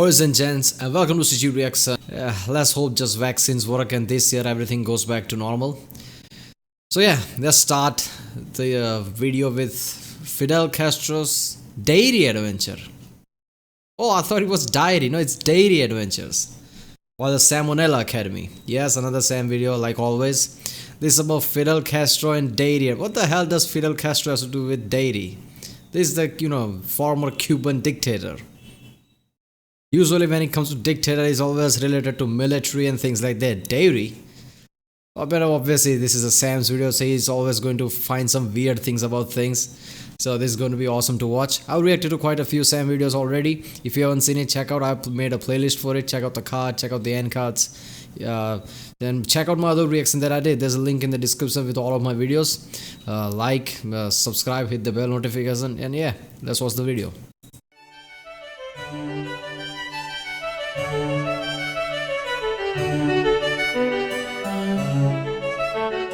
Boys and gents, and welcome to CG Reacts. Let's hope just vaccines work and this year everything goes back to normal. So yeah, let's start the video with Fidel Castro's dairy adventure. Oh, I thought it was diary. No, it's dairy adventures. Or the Salmonella Academy. Yes, another Sam video like always. This is about Fidel Castro and dairy. What the hell does Fidel Castro have to do with dairy? This is the, former Cuban dictator. Usually when it comes to dictator, it's always related to military and things like that. Dairy? But obviously this is a Sam's video, so he's always going to find some weird things about things. So this is going to be awesome to watch. I've reacted to quite a few Sam videos already. If you haven't seen it, check out. I've made a playlist for it. Check out the card, check out the end cards. Then check out my other reaction that I did. There's a link in the description with all of my videos. Subscribe, hit the bell notification, and yeah, let's watch the video.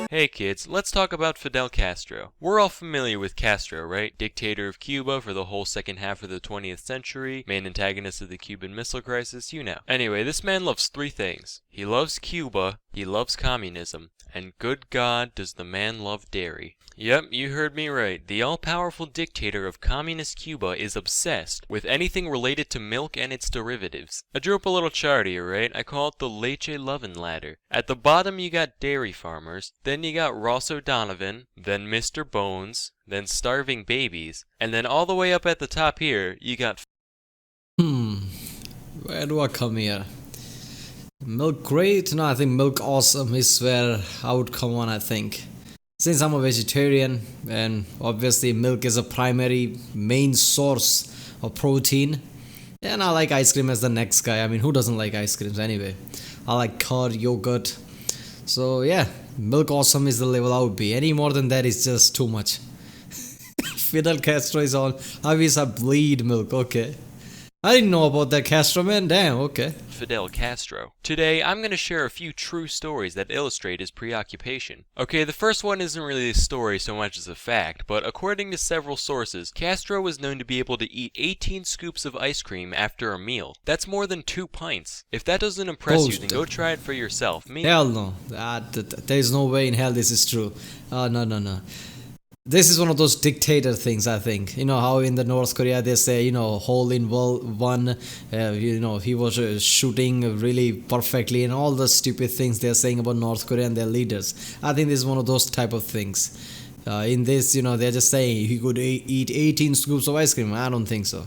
Hey kids, let's talk about Fidel Castro. We're all familiar with Castro, right? Dictator of Cuba for the whole second half of the 20th century, main antagonist of the Cuban Missile Crisis, you know. Anyway, this man loves three things. He loves Cuba, he loves communism, and good God, does the man love dairy. Yep, you heard me right. The all-powerful dictator of communist Cuba is obsessed with anything related to milk and its derivatives. I drew up a little chart here, right? I call it the Leche Lovin' Ladder. At the bottom you got dairy farmers, then you got Ross O'Donovan, then Mr. Bones, then starving babies, and then all the way up at the top here, you got Where do I come here? Milk great? No, I think milk awesome is where I would come on, I think. Since I'm a vegetarian, and obviously milk is a primary main source of protein, and I like ice cream as the next guy. I mean, who doesn't like ice creams anyway? I like curd, yogurt. So yeah, milk awesome is the level I would be. Any more than that is just too much. Fidel Castro is on. Obviously, I bleed milk. Okay. I didn't know about that Castro, man. Damn, okay. Fidel Castro. Today, I'm going to share a few true stories that illustrate his preoccupation. Okay, the first one isn't really a story so much as a fact, but according to several sources, Castro was known to be able to eat 18 scoops of ice cream after a meal. That's more than 2 pints. If that doesn't impress you, then go try it for yourself. Hell no. There's no way in hell this is true. No. This is one of those dictator things, I think. You know how in the North Korea they say, hole in one, he was shooting really perfectly and all the stupid things they're saying about North Korea and their leaders. I think this is one of those type of things. In this, they're just saying he could eat 18 scoops of ice cream. I don't think so.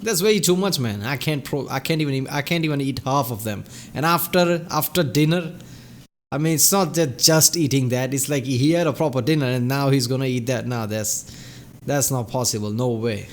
That's way too much, man. I can't even eat half of them. And after dinner, I mean, it's not just eating that. It's like he had a proper dinner and now he's gonna eat that. No, that's not possible. No way.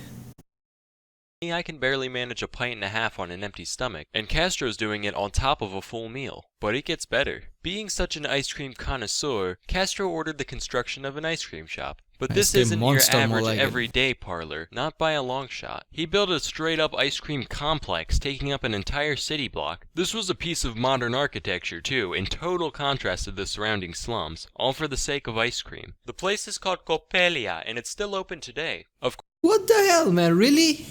I can barely manage a pint and a half on an empty stomach, and Castro's doing it on top of a full meal. But it gets better. Being such an ice cream connoisseur, Castro ordered the construction of an ice cream shop. But this isn't your average everyday parlor, not by a long shot. He built a straight-up ice cream complex taking up an entire city block. This was a piece of modern architecture too, in total contrast to the surrounding slums, all for the sake of ice cream. The place is called Kopelia, and it's still open today. What the hell, man? Really?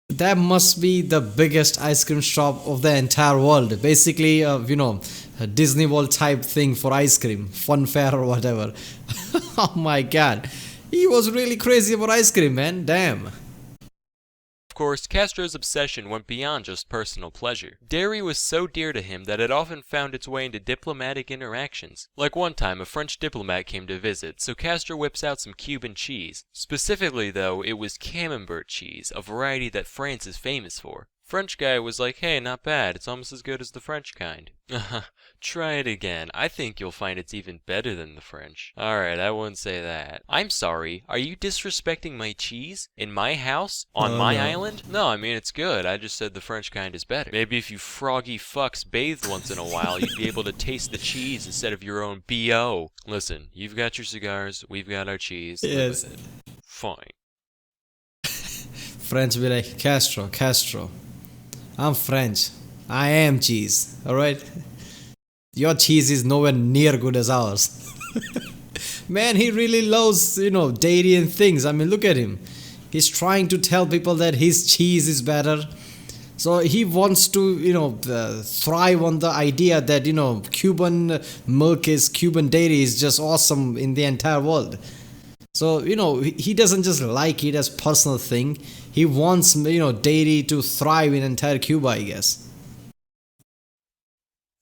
That must be the biggest ice cream shop of the entire world. Basically, a Disney World type thing for ice cream, fun fair or whatever. Oh my god, he was really crazy about ice cream, man. Damn. Of course, Castro's obsession went beyond just personal pleasure. Dairy was so dear to him that it often found its way into diplomatic interactions. Like one time, a French diplomat came to visit, so Castro whips out some Cuban cheese. Specifically, though, it was camembert cheese, a variety that France is famous for. French guy was like, hey, not bad, it's almost as good as the French kind. Try it again. I think you'll find it's even better than the French. Alright, I wouldn't say that. I'm sorry, are you disrespecting my cheese? In my house? On my island? No, I mean it's good, I just said the French kind is better. Maybe if you froggy fucks bathed once in a while, you'd be able to taste the cheese instead of your own B.O. Listen, you've got your cigars, we've got our cheese. Yes. Live with it. Fine. French be like, Castro. I'm French. I am cheese. Alright? Your cheese is nowhere near good as ours. Man, he really loves, dairy and things. I mean, look at him. He's trying to tell people that his cheese is better. So he wants to, thrive on the idea that, Cuban milk is, Cuban dairy is just awesome in the entire world. So, he doesn't just like it as personal thing. He wants, dairy to thrive in entire Cuba, I guess.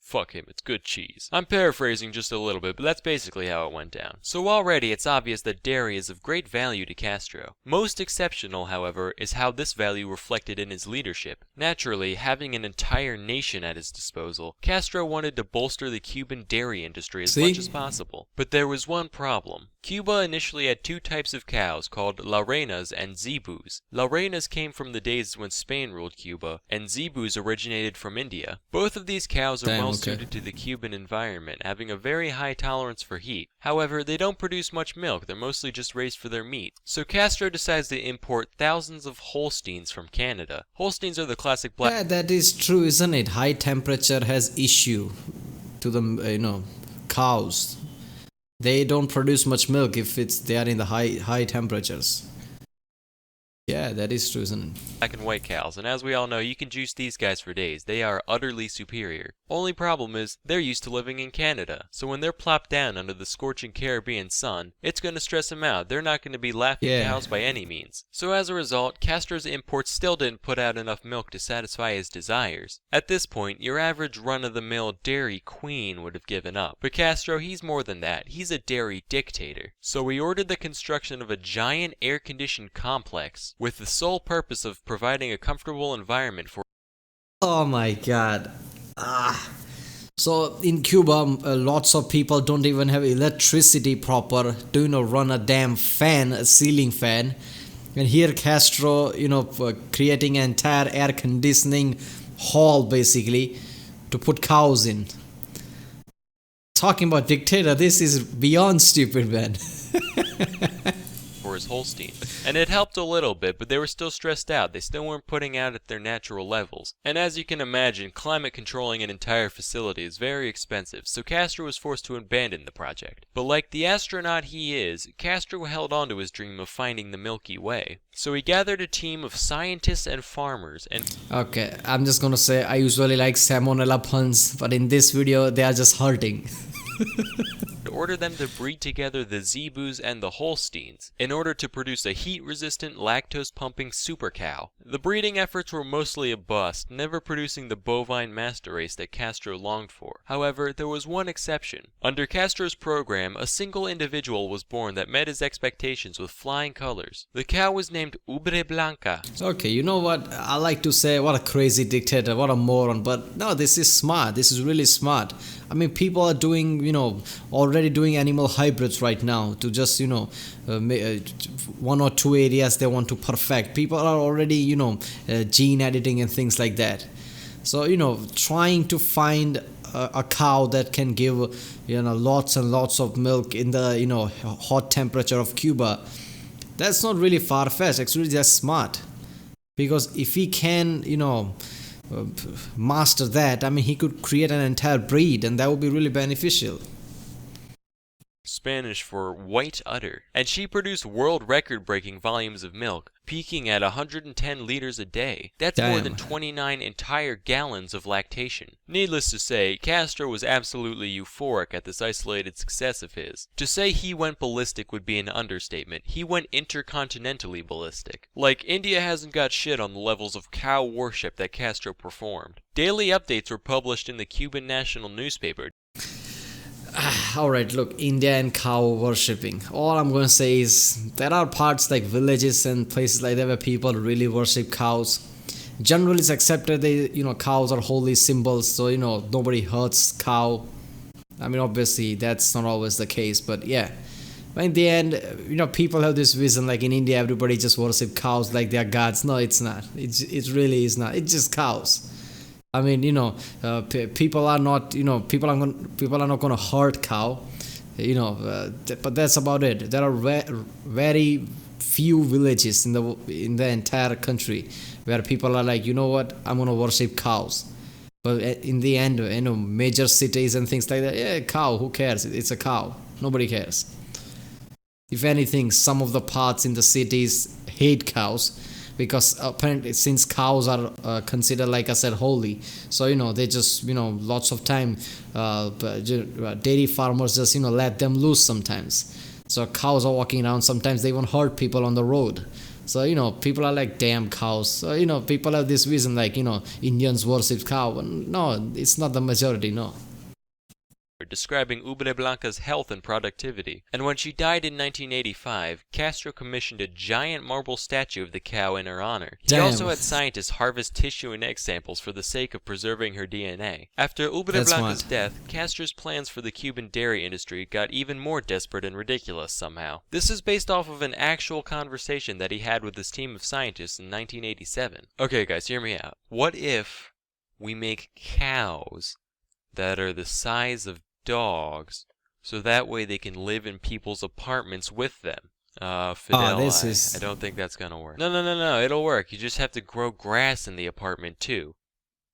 Fuck him, it's good cheese. I'm paraphrasing just a little bit, but that's basically how it went down. So already it's obvious that dairy is of great value to Castro. Most exceptional, however, is how this value reflected in his leadership. Naturally, having an entire nation at his disposal, Castro wanted to bolster the Cuban dairy industry as much as possible. But there was one problem. Cuba initially had two types of cows called La Reinas and Zebus. La Reinas came from the days when Spain ruled Cuba, and Zebus originated from India. Both of these cows are well suited to the Cuban environment, having a very high tolerance for heat. However, they don't produce much milk, they're mostly just raised for their meat. So Castro decides to import thousands of Holsteins from Canada. Holsteins are the classic black... Yeah, that is true, isn't it? High temperature has issue to the, cows. They don't produce much milk if they are in the high temperatures. Yeah, that is true, isn't it? Black and white cows, and as we all know, you can juice these guys for days. They are utterly superior. Only problem is, they're used to living in Canada, so when they're plopped down under the scorching Caribbean sun, it's going to stress them out. They're not going to be laughing cows by any means. So as a result, Castro's imports still didn't put out enough milk to satisfy his desires. At this point, your average run-of-the-mill dairy queen would have given up. But Castro, he's more than that. He's a dairy dictator. So he ordered the construction of a giant air-conditioned complex with the sole purpose of providing a comfortable environment for... Oh my god. So in Cuba, lots of people don't even have electricity proper to run a damn fan, a ceiling fan. And here Castro, creating an entire air conditioning hall basically to put cows in. Talking about dictator, this is beyond stupid, man. For his Holstein. And it helped a little bit, but they were still stressed out. They still weren't putting out at their natural levels. And as you can imagine, climate controlling an entire facility is very expensive, so Castro was forced to abandon the project. But like the astronaut he is, Castro held on to his dream of finding the Milky Way. So he gathered a team of scientists and farmers and... Okay, I'm just gonna say I usually like salmonella puns, but in this video they are just hurting. ordered them to breed together the Zebus and the Holsteins in order to produce a heat-resistant, lactose-pumping super cow. The breeding efforts were mostly a bust, never producing the bovine master race that Castro longed for. However, there was one exception. Under Castro's program, a single individual was born that met his expectations with flying colors. The cow was named Ubre Blanca. Okay, you know what? I like to say, what a crazy dictator, what a moron, but no, this is smart. This is really smart. I mean, people are doing, already doing animal hybrids right now to just, one or two areas they want to perfect. People are already, gene editing and things like that. So, trying to find a cow that can give, lots and lots of milk in the, hot temperature of Cuba, that's not really far-fetched. Actually, that's smart. Because if he can, master that, I mean, he could create an entire breed, and that would be really beneficial. Spanish for white udder, and she produced world record-breaking volumes of milk, peaking at 110 liters a day. That's more than 29 entire gallons of lactation. Needless to say, Castro was absolutely euphoric at this isolated success of his. To say he went ballistic would be an understatement. He went intercontinentally ballistic. Like, India hasn't got shit on the levels of cow worship that Castro performed. Daily updates were published in the Cuban national newspaper. Alright, look, India and cow worshipping. All I'm going to say is there are parts like villages and places like that where people really worship cows. Generally, it's accepted that, cows are holy symbols, so, nobody hurts cow. I mean, obviously, that's not always the case, but yeah. But in the end, people have this vision like in India, everybody just worship cows like they're gods. No, it's not. It really is not. It's just cows. I mean, people are not, people are not going to hurt cow, but that's about it. There are very few villages in the entire country where people are like, you know what, I'm going to worship cows. But in the end, major cities and things like that, yeah, cow, who cares? It's a cow. Nobody cares. If anything, some of the parts in the cities hate cows, because apparently since cows are considered, like I said, holy, so they just lots of time dairy farmers just let them loose sometimes. So cows are walking around, sometimes they even hurt people on the road. So people are like, damn cows. So people have this reason, like Indians worship cow. No, it's not the majority, no. Describing Ubre Blanca's health and productivity. And when she died in 1985, Castro commissioned a giant marble statue of the cow in her honor. He also had scientists harvest tissue and egg samples for the sake of preserving her DNA. After Ubre Blanca's death, Castro's plans for the Cuban dairy industry got even more desperate and ridiculous somehow. This is based off of an actual conversation that he had with his team of scientists in 1987. Okay guys, hear me out. What if we make cows that are the size of dogs, so that way they can live in people's apartments with them? Fidel, I don't think that's gonna work. No, it'll work. You just have to grow grass in the apartment too.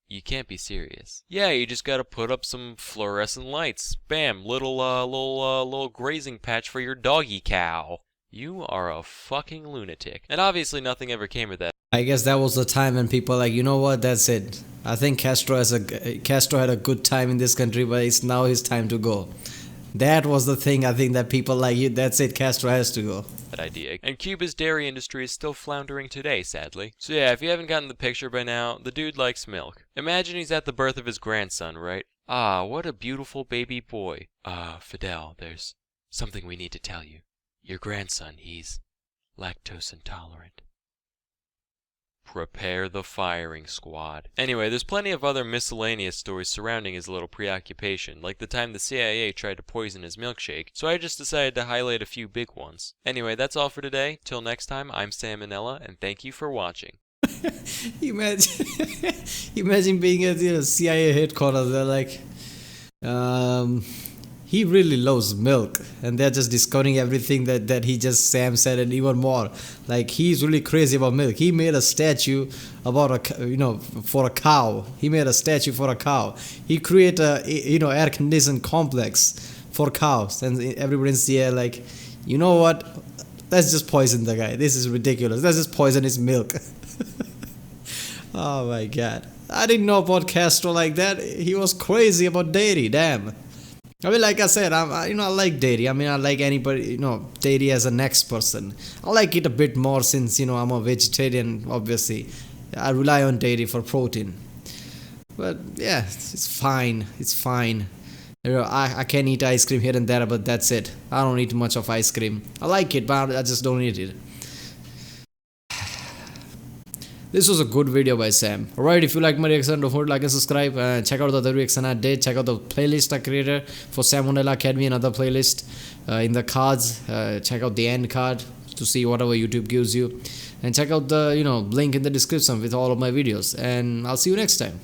You can't be serious. Yeah, you just gotta put up some fluorescent lights. Bam, little grazing patch for your doggy cow. You are a fucking lunatic. And obviously nothing ever came of that. I guess that was the time when people like, you know what, that's it. I think Castro had a good time in this country, but it's now his time to go. That was the thing, I think, that people like, that's it, Castro has to go. That idea. And Cuba's dairy industry is still floundering today, sadly. So yeah, if you haven't gotten the picture by now, the dude likes milk. Imagine he's at the birth of his grandson, right? Ah, what a beautiful baby boy. Fidel, there's something we need to tell you. Your grandson, he's lactose intolerant. Prepare the firing squad. Anyway, there's plenty of other miscellaneous stories surrounding his little preoccupation, like the time the CIA tried to poison his milkshake, so I just decided to highlight a few big ones. Anyway, that's all for today. Till next time, I'm Sam and Nella, and thank you for watching. Imagine being at CIA headquarters, they're like, he really loves milk, and they're just discovering everything that Sam said, and even more. Like, he's really crazy about milk. He made a statue about for a cow. He made a statue for a cow. He created a air conditioned complex for cows, and everybody's there like, you know what? Let's just poison the guy. This is ridiculous. Let's just poison his milk. Oh my God! I didn't know about Castro like that. He was crazy about dairy. Damn. I mean, like I said, I like dairy. I mean, I like anybody, dairy as a next person. I like it a bit more since, I'm a vegetarian, obviously. I rely on dairy for protein. But yeah, it's fine. It's fine. I can eat ice cream here and there, but that's it. I don't eat much of ice cream. I like it, but I just don't eat it. This was a good video by Sam. Alright, if you like my reaction, don't forget to like and subscribe. Check out the other reaction I did. Check out the playlist I created for Sam and Nella Academy, another playlist in the cards. Check out the end card to see whatever YouTube gives you. And check out the link in the description with all of my videos. And I'll see you next time.